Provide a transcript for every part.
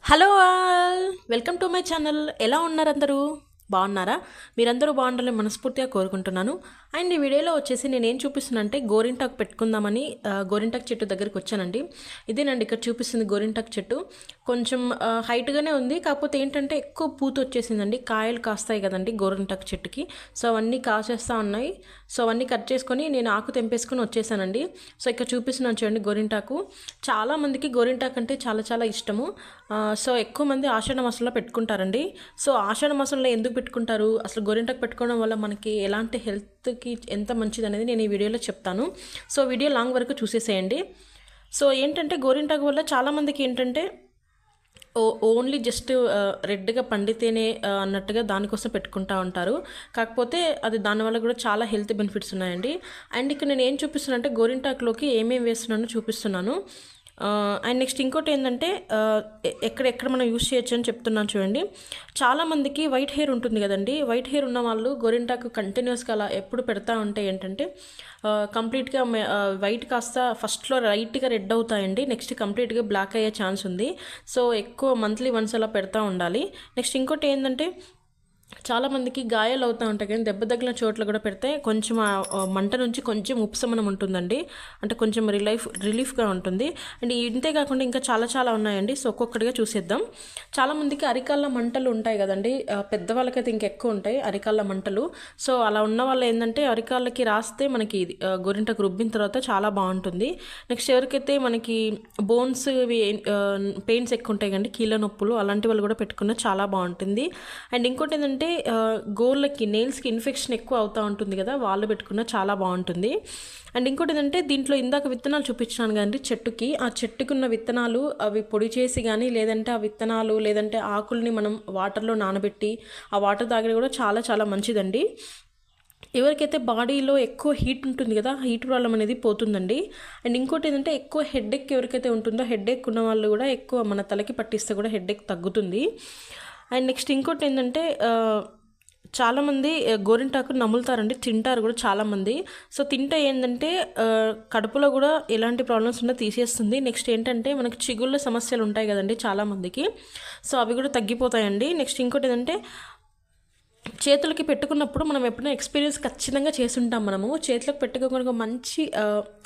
Hello all welcome to my channel. ఎలా ఉన్నారు అందరూ? బాగున్నారా? మీరందరూ బాగుండాలని మనస్ఫూర్తిగా కోరుకుంటున్నాను. అండ్ ఈ వీడియోలో వచ్చేసి నేను ఏం చూపిస్తున్నానంటే గోరింటాకు పెట్టుకుందామని గోరింటాకు చెట్టు దగ్గరికి వచ్చానండి. ఇదేనండి ఇక్కడ చూపిస్తుంది గోరింటాకు చెట్టు. కొంచెం హైట్గానే ఉంది, కాకపోతే ఏంటంటే ఎక్కువ పూత వచ్చేసిందండి. కాయలు కాస్తాయి కదండి గోరింటాకు చెట్టుకి, సో అవన్నీ కాసేస్తూ ఉన్నాయి. సో అవన్నీ కట్ చేసుకొని నేను ఆకు తెంపేసుకొని వచ్చేసానండి. సో ఇక్కడ చూపిస్తున్నాను చూడండి గోరింటాకు. చాలామందికి గోరింటాకు అంటే చాలా చాలా ఇష్టము. సో ఎక్కువ మంది ఆషాఢ మాసంలో పెట్టుకుంటారండి. సో ఆషాఢ మాసంలో ఎందుకు పెట్టుకుంటారు, అసలు గోరింటాకు పెట్టుకోవడం వల్ల మనకి ఎలాంటి హెల్త్కి ఎంత మంచిది అనేది నేను ఈ వీడియోలో చెప్తాను. సో వీడియో లాంగ్ వరకు చూసేసేయండి. సో ఏంటంటే గోరింటాకు వల్ల చాలామందికి ఏంటంటే ఓన్లీ జస్ట్ రెడ్గా పండితేనే అన్నట్టుగా దానికోసం పెట్టుకుంటూ ఉంటారు. కాకపోతే అది దానివల్ల కూడా చాలా హెల్త్ బెనిఫిట్స్ ఉన్నాయండి. అండ్ ఇక్కడ నేను ఏం చూపిస్తున్నాను అంటే గోరింటాకులోకి ఏమేమి వేస్తున్నానో చూపిస్తున్నాను. అండ్ నెక్స్ట్ ఇంకోటి ఏంటంటే ఎక్కడెక్కడ మనం యూస్ చేయొచ్చు అని చెప్తున్నాను చూడండి. చాలామందికి వైట్ హెయిర్ ఉంటుంది కదండి. వైట్ హెయిర్ ఉన్న వాళ్ళు గోరింటాకు కంటిన్యూస్గా అలా ఎప్పుడు పెడతా ఉంటే ఏంటంటే కంప్లీట్గా వైట్ కాస్త ఫస్ట్లో లైట్గా రెడ్ అవుతాయండి, నెక్స్ట్ కంప్లీట్గా బ్లాక్ అయ్యే ఛాన్స్ ఉంది. సో ఎక్కువ మంత్లీ వన్స్ అలా పెడతా ఉండాలి. నెక్స్ట్ ఇంకోటి ఏంటంటే చాలామందికి గాయాలు అవుతూ ఉంటాయి, కానీ దెబ్బ తగిలిన చోట్ల కూడా పెడితే కొంచెం మంట నుంచి కొంచెం ఉపశమనం ఉంటుందండి. అంటే కొంచెం రిలీఫ్గా ఉంటుంది. అండ్ ఇంతే కాకుండా ఇంకా చాలా చాలా ఉన్నాయండి. సో ఒక్కొక్కటిగా చూసేద్దాం. చాలామందికి అరికాళ్ళ మంటలు ఉంటాయి కదండి, పెద్దవాళ్ళకైతే ఇంకెక్కువ ఉంటాయి అరికాళ్ళ మంటలు. సో అలా ఉన్న వాళ్ళు ఏంటంటే అరికాళ్ళకి రాస్తే మనకి గోరింటకు రుబ్బిన తర్వాత చాలా బాగుంటుంది. నెక్స్ట్ ఎవరికైతే మనకి బోన్స్ పెయిన్స్ ఎక్కువ ఉంటాయి కండి, కీళ్ళ నొప్పులు, అలాంటి వాళ్ళు కూడా పెట్టుకున్న చాలా బాగుంటుంది. అండ్ ఇంకోటి ఏంటంటే గోర్లకి నెయిల్స్కి ఇన్ఫెక్షన్ ఎక్కువ అవుతూ ఉంటుంది కదా, వాళ్ళు పెట్టుకున్న చాలా బాగుంటుంది. అండ్ ఇంకోటి ఏంటంటే దీంట్లో ఇందాక విత్తనాలు చూపించాను కదండి చెట్టుకి, ఆ చెట్టుకున్న విత్తనాలు అవి పొడి చేసి కానీ లేదంటే ఆ విత్తనాలు లేదంటే ఆకుల్ని మనం వాటర్లో నానబెట్టి ఆ వాటర్ తాగిన కూడా చాలా చాలా మంచిదండి. ఎవరికైతే బాడీలో ఎక్కువ హీట్ ఉంటుంది కదా, హీట్ ప్రాబ్లం అనేది పోతుందండి. అండ్ ఇంకోటి ఏంటంటే ఎక్కువ హెడ్ఏక్ ఎవరికైతే ఉంటుందో, హెడ్ఏక్ ఉన్న వాళ్ళు కూడా ఎక్కువ మన తలకి పట్టిస్తే కూడా హెడ్ఏక్ తగ్గుతుంది. అండ్ నెక్స్ట్ ఇంకోటి ఏంటంటే చాలామంది గోరింటాకు నములుతారండి, తింటారు కూడా చాలామంది. సో తింటే ఏంటంటే కడుపులో కూడా ఎలాంటి ప్రాబ్లమ్స్ ఉన్నా తీసేస్తుంది. నెక్స్ట్ ఏంటంటే మనకి చిగుళ్ళ సమస్యలు ఉంటాయి కదండి చాలామందికి, సో అవి కూడా తగ్గిపోతాయండి. నెక్స్ట్ ఇంకోటి ఏంటంటే చేతులకి పెట్టుకున్నప్పుడు మనం ఎప్పుడైనా ఎక్స్పీరియన్స్ ఖచ్చితంగా చేసుంటాం. మనము చేతులకు పెట్టుకోకుండా మంచి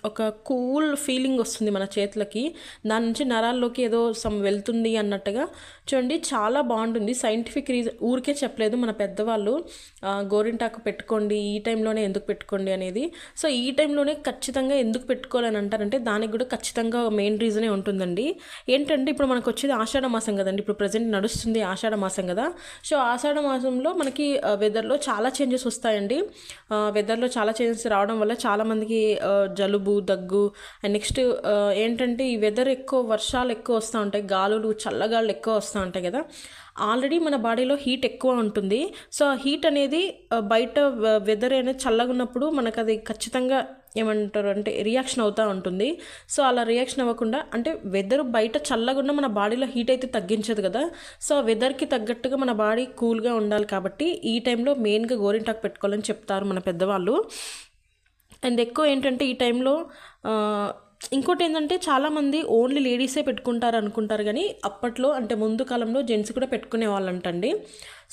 ఒక కూల్ ఫీలింగ్ వస్తుంది మన చేతులకి, దాని నుంచి నరాల్లోకి ఏదో వెళ్తుంది అన్నట్టుగా. చూడండి చాలా బాగుంటుంది. సైంటిఫిక్ రీజన్ ఊరికే చెప్పలేదు మన పెద్దవాళ్ళు, గోరింటాకు పెట్టుకోండి ఈ టైంలోనే ఎందుకు పెట్టుకోండి అనేది. సో ఈ టైంలోనే ఖచ్చితంగా ఎందుకు పెట్టుకోవాలని అంటారంటే దానికి కూడా ఖచ్చితంగా మెయిన్ రీజనే ఉంటుందండి. ఏంటంటే ఇప్పుడు మనకు వచ్చేది ఆషాఢ మాసం కదండి, ఇప్పుడు ప్రజెంట్ నడుస్తుంది ఆషాఢ మాసం కదా. సో ఆషాఢ మాసంలో మనకి వెదర్లో చాలా చేంజెస్ వస్తాయండి. వెదర్లో చాలా చేంజెస్ రావడం వల్ల చాలామందికి జలుబు, దగ్గు. అండ్ నెక్స్ట్ ఏంటంటే ఈ వెదర్ ఎక్కువ వర్షాలు ఎక్కువ వస్తూ ఉంటాయి, గాలులు చల్లగాళ్ళు ఎక్కువ వస్తూ ఉంటాయి కదా. ఆల్రెడీ మన బాడీలో హీట్ ఎక్కువ ఉంటుంది. సో ఆ హీట్ అనేది బయట వెదర్ అనేది చల్లగా ఉన్నప్పుడు మనకు అది ఖచ్చితంగా ఏమంటారు అంటే రియాక్షన్ అవుతూ ఉంటుంది. సో అలా రియాక్షన్ అవ్వకుండా, అంటే వెదర్ బయట చల్లగా ఉన్న మన బాడీలో హీట్ అయితే తగ్గించదు కదా. సో వెదర్కి తగ్గట్టుగా మన బాడీ కూల్గా ఉండాలి కాబట్టి ఈ టైంలో మెయిన్గా గోరింటాకు పెట్టుకోవాలని చెప్తారు మన పెద్దవాళ్ళు. అండ్ ఎక్కువ ఏంటంటే ఈ టైంలో ఇంకోటి ఏంటంటే చాలామంది ఓన్లీ లేడీసే పెట్టుకుంటారు అనుకుంటారు, కానీ అప్పట్లో అంటే ముందు కాలంలో జెంట్స్ కూడా పెట్టుకునే వాళ్ళంటండి.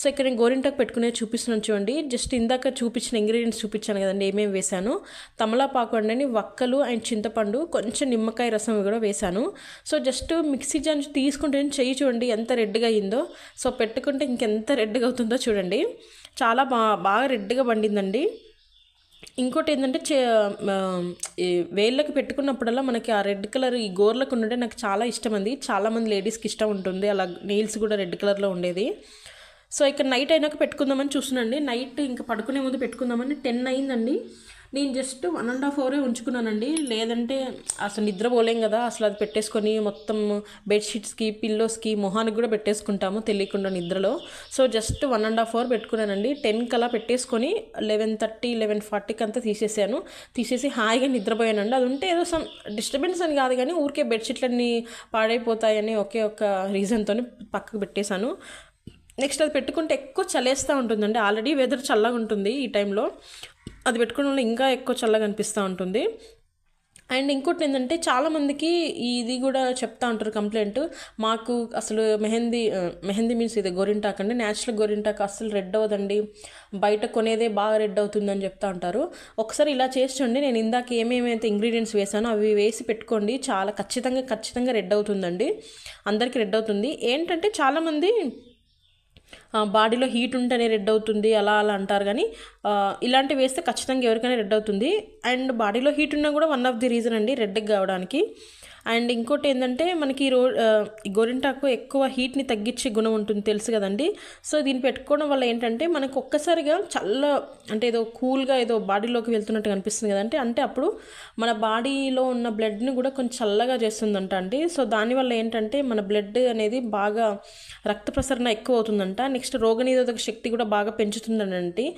సో ఇక్కడ నేను గోరింటాకు పెట్టుకునే చూపిస్తున్నాను చూడండి. జస్ట్ ఇందాక చూపించిన ఇంగ్రీడియంట్స్ చూపించాను కదండి ఏమేమి వేశాను. తమలపాకు అండి, వక్కలు అండ్ చింతపండు, కొంచెం నిమ్మకాయ రసం కూడా వేశాను. సో జస్ట్ మిక్సీ జార్ తీసుకుంటే చెయ్యి చూడండి ఎంత రెడ్గా అయిందో. సో పెట్టుకుంటే ఇంకెంత రెడ్గా అవుతుందో చూడండి. చాలా బాగా రెడ్గా పండిందండి. ఇంకోటి ఏంటంటే వేళ్ళకి పెట్టుకున్నప్పుడల్లా మనకి ఆ రెడ్ కలర్ ఈ గోర్లకు ఉండే నాకు చాలా ఇష్టం అండి. చాలామంది లేడీస్కి ఇష్టం ఉంటుంది అలా నెయిల్స్ కూడా రెడ్ కలర్లో ఉండేది. సో ఇక్కడ నైట్ అయినాక పెట్టుకుందామని చూస్తున్నాండి. నైట్ ఇంకా పడుకునే ముందు పెట్టుకుందామని 10 అయిందండి. నేను జస్ట్ 1.5 అవరే ఉంచుకున్నానండి, లేదంటే అసలు నిద్రపోలేం కదా. అసలు అది పెట్టేసుకొని మొత్తం బెడ్షీట్స్కి పిల్లోస్కి మొహానికి కూడా పెట్టేసుకుంటాము తెలియకుండా నిద్రలో. సో జస్ట్ 1.5 అవర్ పెట్టుకున్నానండి. 10 కలా పెట్టేసుకొని 11:30 11:40కి అంతా తీసేసి హాయిగా నిద్రపోయానండి. అది ఉంటే ఏదో సమ్ డిస్టర్బెన్స్ అని కాదు, కానీ ఊరికే బెడ్షీట్లన్నీ పాడైపోతాయని ఒకే ఒక రీజన్తో పక్కకు పెట్టేశాను. నెక్స్ట్ అది పెట్టుకుంటే ఎక్కువ చలేస్తూ ఉంటుందండి. ఆల్రెడీ వెదర్ చల్లగా ఉంటుంది ఈ టైంలో, అది పెట్టుకోవడం వల్ల ఇంకా ఎక్కువ చల్లగా అనిపిస్తూ ఉంటుంది. అండ్ ఇంకోటి ఏంటంటే చాలామందికి ఇది కూడా చెప్తా ఉంటారు కంప్లైంట్, మాకు అసలు మెహందీ మీన్స్ ఇది గోరింటాక్ అండి, న్యాచురల్ గోరింటాక్ అసలు రెడ్ అవ్వదండి, బయట కొనేదే బాగా రెడ్ అవుతుందని చెప్తా ఉంటారు. ఒకసారి ఇలా చేసి నేను ఇందాక ఏమేమైతే ఇంగ్రీడియంట్స్ వేసానో అవి వేసి పెట్టుకోండి, చాలా ఖచ్చితంగా రెడ్ అవుతుందండి, అందరికీ రెడ్ అవుతుంది. ఏంటంటే చాలామంది బాడీలో హీట్ ఉంటేనే రెడ్ అవుతుంది అలా అంటారు, కానీ ఇలాంటివి వేస్తే ఖచ్చితంగా ఎవరికైనా రెడ్ అవుతుంది. అండ్ బాడీలో హీట్ ఉన్నా కూడా వన్ ఆఫ్ ది రీజన్ అండి రెడ్ కావడానికి. అండ్ ఇంకోటి ఏంటంటే మనకి ఈ గోరింటాకు ఎక్కువ హీట్ని తగ్గించే గుణం ఉంటుంది తెలుసు కదండి. సో దీన్ని పెట్టుకోవడం వల్ల ఏంటంటే మనకు ఒక్కసారిగా అంటే ఏదో కూల్గా ఏదో బాడీలోకి వెళ్తున్నట్టు కనిపిస్తుంది కదంటే, అంటే అప్పుడు మన బాడీలో ఉన్న బ్లడ్ని కూడా కొంచెం చల్లగా చేస్తుందంట అండి. సో దానివల్ల ఏంటంటే మన బ్లడ్ అనేది బాగా రక్త ప్రసరణ ఎక్కువ అవుతుందంట. నెక్స్ట్ రోగనిరోధక శక్తి కూడా బాగా పెంచుతుందండి.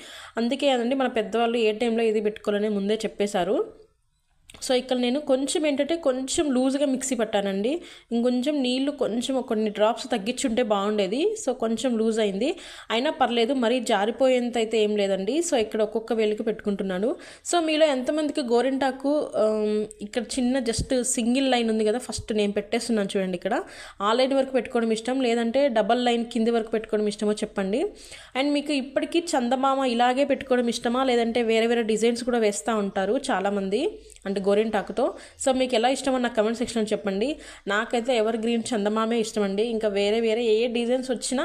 అందుకే అదండి మన పెద్దవాళ్ళు ఏ టైంలో ఇది పెట్టుకోవాలని ముందే చెప్పేశారు. సో ఇక్కడ నేను కొంచెం లూజ్గా మిక్సీ పట్టానండి, ఇంకొంచెం నీళ్లు కొన్ని డ్రాప్స్ తగ్గించుంటే బాగుండేది. సో కొంచెం లూజ్ అయింది, అయినా పర్లేదు, మరీ జారిపోయేంత అయితే ఏం లేదండి. సో ఇక్కడ ఒక్కొక్క వేలికి పెట్టుకుంటున్నాను. సో మీలో ఎంతమందికి గోరింటాకు ఇక్కడ చిన్న జస్ట్ సింగిల్ లైన్ ఉంది కదా, ఫస్ట్ నేను పెట్టేస్తున్నాను చూడండి, ఇక్కడ ఆ లైన్ వరకు పెట్టుకోవడం ఇష్టం, లేదంటే డబల్ లైన్ కింది వరకు పెట్టుకోవడం ఇష్టమో చెప్పండి. అండ్ మీకు ఇప్పటికీ చందమామ ఇలాగే పెట్టుకోవడం ఇష్టమా, లేదంటే వేరే డిజైన్స్ కూడా వేస్తూ ఉంటారు చాలామంది అంటే గోరింటాకుతో. సో మీకు ఎలా ఇష్టమో నాకు కమెంట్ సెక్షన్లో చెప్పండి. నాకైతే ఎవర్ గ్రీన్ చందమామే ఇష్టం అండి. ఇంకా వేరే ఏ డిజైన్స్ వచ్చినా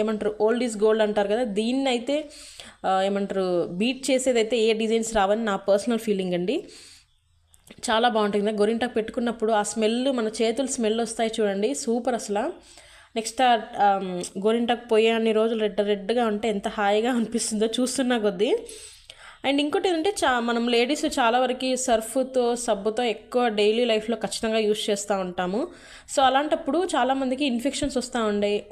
ఏమంటారు ఓల్డ్ ఈజ్ గోల్డ్ అంటారు కదా, దీన్ని అయితే ఏమంటారు బీట్ చేసేదైతే ఏ డిజైన్స్ రావని నా పర్సనల్ ఫీలింగ్ అండి. చాలా బాగుంటుంది గోరింటాకు పెట్టుకున్నప్పుడు, ఆ స్మెల్ మన చేతులు స్మెల్ వస్తాయి చూడండి, సూపర్ అసలు. నెక్స్ట్ గోరింటాకు పోయే అన్ని రోజులు రెడ్గా ఉంటే ఎంత హాయిగా అనిపిస్తుందో చూస్తున్నా కొద్దీ. అండ్ ఇంకోటి ఏంటంటే మనం లేడీస్ చాలా వరకు సబ్బుతో ఎక్కువ డైలీ లైఫ్లో ఖచ్చితంగా యూస్ చేస్తూ ఉంటాము. సో అలాంటప్పుడు చాలామందికి ఇన్ఫెక్షన్స్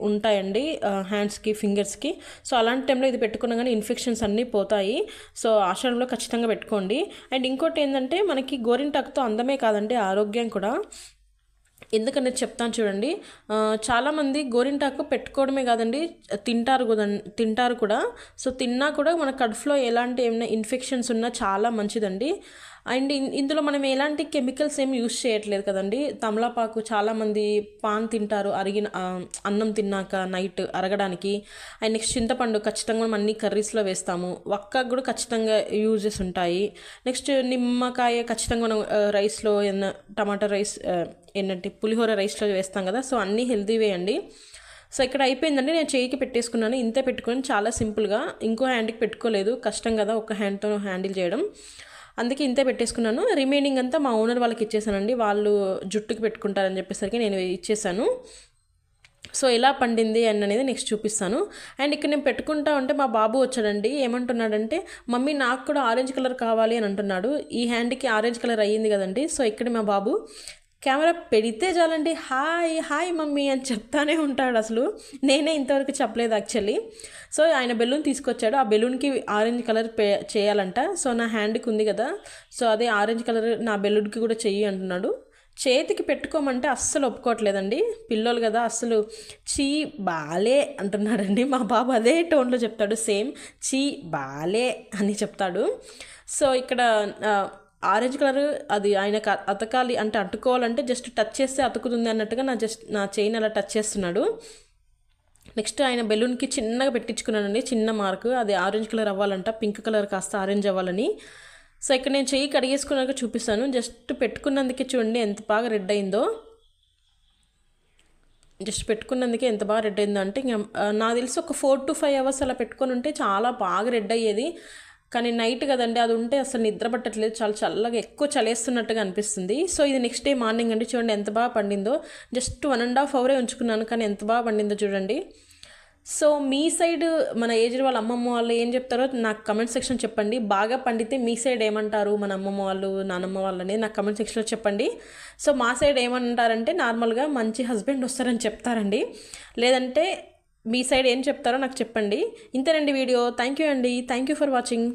ఉంటాయండి హ్యాండ్స్కి, ఫింగర్స్కి. సో అలాంటి టైంలో ఇది పెట్టుకున్నా కానీ ఇన్ఫెక్షన్స్ అన్నీ పోతాయి. సో ఆషాఢంలో ఖచ్చితంగా పెట్టుకోండి. అండ్ ఇంకోటి ఏంటంటే మనకి గోరింటాకుతో అందమే కాదండి, ఆరోగ్యం కూడా. ఎందుకని చెప్తాను చూడండి, చాలామంది గోరింటాకు పెట్టుకోవడమే కాదండి తింటారు కూడా. సో తిన్నా కూడా మన కడుపులో ఏమైనా ఇన్ఫెక్షన్స్ ఉన్నా చాలా మంచిదండి. అండ్ ఇందులో మనం ఎలాంటి కెమికల్స్ ఏమి యూస్ చేయట్లేదు కదండి. తమలపాకు చాలామంది పాన్ తింటారు అన్నం తిన్నాక నైట్ అరగడానికి. అండ్ నెక్స్ట్ చింతపండు ఖచ్చితంగా మనం అన్ని కర్రీస్లో వేస్తాము, వక్కకు కూడా ఖచ్చితంగా యూజెస్ ఉంటాయి. నెక్స్ట్ నిమ్మకాయ ఖచ్చితంగా మనం రైస్లో టమాటా రైస్ ఏంటంటే పులిహోర రైస్లో వేస్తాం కదా. సో అన్నీ హెల్తీవే అండి. సో ఇక్కడ అయిపోయిందండి, నేను చేయికి పెట్టేసుకున్నాను, ఇంతే పెట్టుకొని చాలా సింపుల్గా. ఇంకో హ్యాండ్కి పెట్టుకోలేదు, కష్టం కదా ఒక హ్యాండ్తో హ్యాండిల్ చేయడం, అందుకే ఇంతే పెట్టేసుకున్నాను. రిమైనింగ్ అంతా మా ఓనర్ వాళ్ళకి ఇచ్చేసానండి, వాళ్ళు జుట్టుకి పెట్టుకుంటారని చెప్పేసరికి నేను ఇచ్చేసాను. సో ఎలా పండింది అనేది నెక్స్ట్ చూపిస్తాను. అండ్ ఇక్కడ నేను పెట్టుకుంటా ఉంటే మా బాబు వచ్చాడండి, ఏమంటున్నాడంటే మమ్మీ నాకు కూడా ఆరెంజ్ కలర్ కావాలి అని అంటున్నాడు. ఈ హ్యాండ్కి ఆరెంజ్ కలర్ అయ్యింది కదండి. సో ఇక్కడ మా బాబు కెమెరా పెడితే చాలండి హాయ్ మమ్మీ అని చెప్తానే ఉంటాడు. అసలు నేనే ఇంతవరకు చెప్పలేదు యాక్చువల్లీ. సో ఆయన బెలూన్ తీసుకొచ్చాడు, ఆ బెలూన్కి ఆరెంజ్ కలర్ చేయాలంట. సో నా హ్యాండ్కి ఉంది కదా, సో అదే ఆరెంజ్ కలర్ నా బెలూన్కి కూడా చెయ్యి అంటున్నాడు. చేతికి పెట్టుకోమంటే అస్సలు ఒప్పుకోవట్లేదండి, పిల్లలు కదా, అస్సలు చీ బాలే అంటున్నాడండి. మా బాబు అదే టోన్లో చెప్తాడు, సేమ్ చీ బాలే అని చెప్తాడు. సో ఇక్కడ ఆరెంజ్ కలర్ అది ఆయనకు అతకాలి అంటే అతుకోవాలంటే జస్ట్ టచ్ చేస్తే అతుకుతుంది అన్నట్టుగా నా చైన్ అలా టచ్ చేస్తున్నాడు. నెక్స్ట్ ఆయన బెలూన్కి చిన్నగా పెట్టించుకున్నానండి, చిన్న మార్కు, అది ఆరెంజ్ కలర్ అవ్వాలంట, పింక్ కలర్ కాస్త ఆరెంజ్ అవ్వాలని. సో ఇక్కడ నేను చెయ్యి కడిగేసుకున్నాక చూపిస్తాను. జస్ట్ పెట్టుకున్నందుకే చూడండి ఎంత బాగా రెడ్ అయిందో. జస్ట్ పెట్టుకున్నందుకే ఎంత బాగా రెడ్ అయిందో అంటే ఇంకా నాకు తెలిసి ఒక 4 to 5 hours అలా పెట్టుకొని ఉంటే చాలా బాగా రెడ్ అయ్యేది. కానీ నైట్ కదండి, అది ఉంటే అసలు నిద్ర పట్టట్లేదు, చాలా చల్లగా ఎక్కువ చలేస్తున్నట్టుగా అనిపిస్తుంది. సో ఇది నెక్స్ట్ డే మార్నింగ్ అండి, చూడండి ఎంత బాగా పండిందో. జస్ట్ 1.5 hour ఉంచుకున్నాను, కానీ ఎంత బాగా పండిందో చూడండి. సో మీ సైడ్ మన ఏజ్డ్ వాళ్ళ అమ్మమ్మ వాళ్ళు ఏం చెప్తారో నాకు కమెంట్ సెక్షన్ చెప్పండి. బాగా పండితే మీ సైడ్ ఏమంటారు మన అమ్మమ్మ వాళ్ళు నానమ్మ వాళ్ళని నాకు కమెంట్ సెక్షన్లో చెప్పండి. సో మా సైడ్ ఏమంటారంటే నార్మల్గా మంచి హస్బెండ్ వస్తారని చెప్తారండి, లేదంటే మీ సైడ్ ఏం చెప్తారో నాకు చెప్పండి. ఇంతేనండి వీడియో. థ్యాంక్ యూ అండి, థ్యాంక్ యూ ఫర్ వాచింగ్.